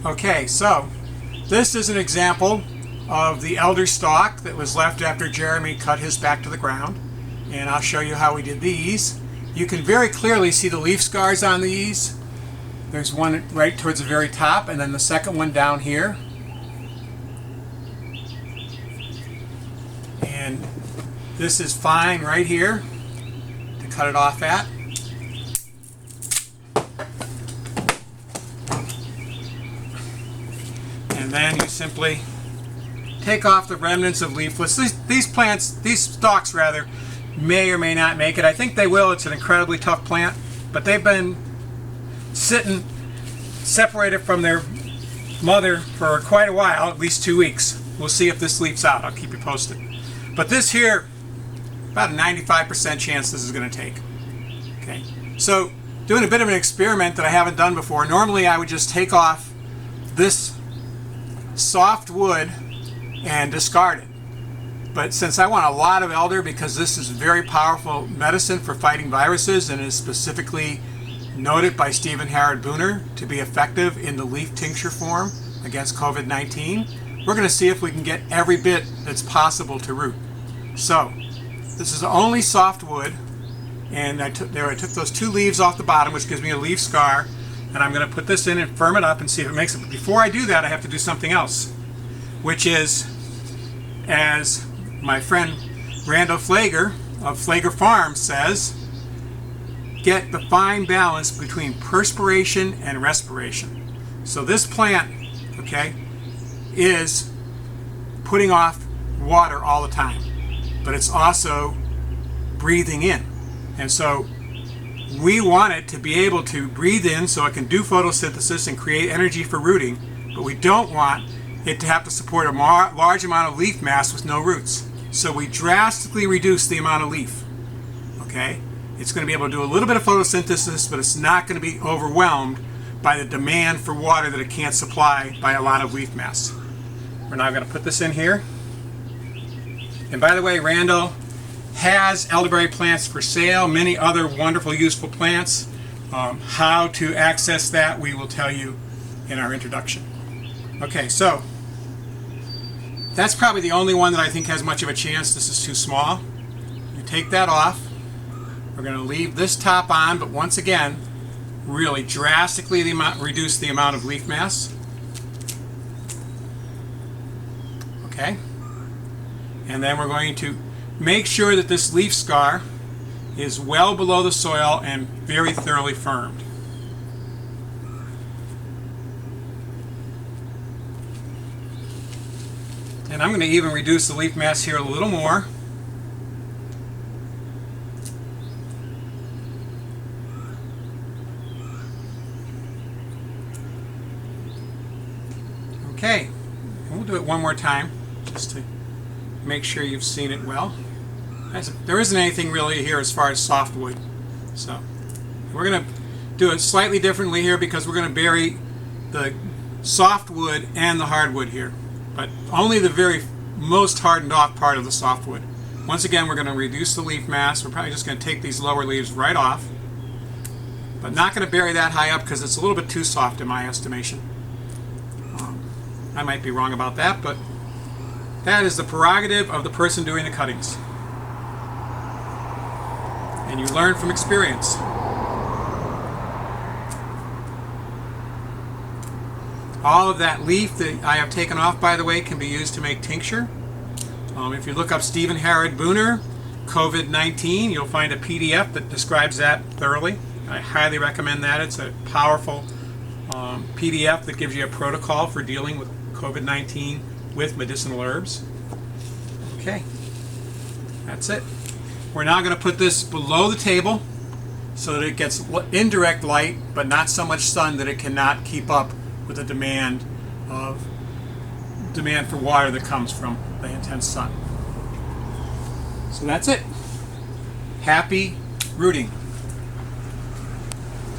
Okay, so this is an example of the elder stalk that was left after Jeremy cut his back to the ground, and I'll show you how we did these. You can very clearly see the leaf scars on these. There's one right towards the very top, and then the second one down here. And this is fine right here to cut it off at. And then you simply take off the remnants of leaflets. These stalks rather, may or may not make it. I think they will. It's an incredibly tough plant, but they've been sitting separated from their mother for quite a while, at least 2 weeks. We'll see if this leaps out. I'll keep you posted. But this here, about a 95% chance this is going to take. Okay, so doing a bit of an experiment that I haven't done before. Normally I would just take off this soft wood and discard it. But since I want a lot of elder, because this is very powerful medicine for fighting viruses and is specifically noted by Stephen Herod Booner to be effective in the leaf tincture form against COVID-19, we're going to see if we can get every bit that's possible to root. So this is only soft wood, and I took those 2 leaves off the bottom, which gives me a leaf scar, and I'm going to put this in and firm it up and see if it makes it. But before I do that, I have to do something else, which is, as my friend Randall Flager of Flager Farms says, get the fine balance between perspiration and respiration. So this plant, okay, is putting off water all the time, but it's also breathing in. And so we want it to be able to breathe in so it can do photosynthesis and create energy for rooting, but we don't want it to have to support a large amount of leaf mass with no roots. So we drastically reduce the amount of leaf. Okay? It's going to be able to do a little bit of photosynthesis, but it's not going to be overwhelmed by the demand for water that it can't supply by a lot of leaf mass. We're now going to put this in here. And by the way, Randall has elderberry plants for sale, many other wonderful, useful plants. How to access that, we will tell you in our introduction. Okay, so that's probably the only one that I think has much of a chance. This is too small. You take that off. We're going to leave this top on, but once again, really drastically reduce the amount of leaf mass. Okay, and then we're going to make sure that this leaf scar is well below the soil and very thoroughly firmed. And I'm going to even reduce the leaf mass here a little more. Okay, and we'll do it one more time just to make sure you've seen it well. There isn't anything really here as far as softwood, so we're going to do it slightly differently here because we're going to bury the softwood and the hardwood here, but only the very most hardened off part of the softwood. Once again, we're going to reduce the leaf mass. We're probably just going to take these lower leaves right off, but not going to bury that high up because it's a little bit too soft in my estimation. I might be wrong about that, but that is the prerogative of the person doing the cuttings. And you learn from experience. All of that leaf that I have taken off, by the way, can be used to make tincture. If you look up Stephen Herod Booner, COVID-19, you'll find a PDF that describes that thoroughly. I highly recommend that. It's a powerful PDF that gives you a protocol for dealing with COVID-19 with medicinal herbs. Okay, that's it. We're now going to put this below the table so that it gets indirect light, but not so much sun that it cannot keep up with the demand for water that comes from the intense sun. So that's it. Happy rooting.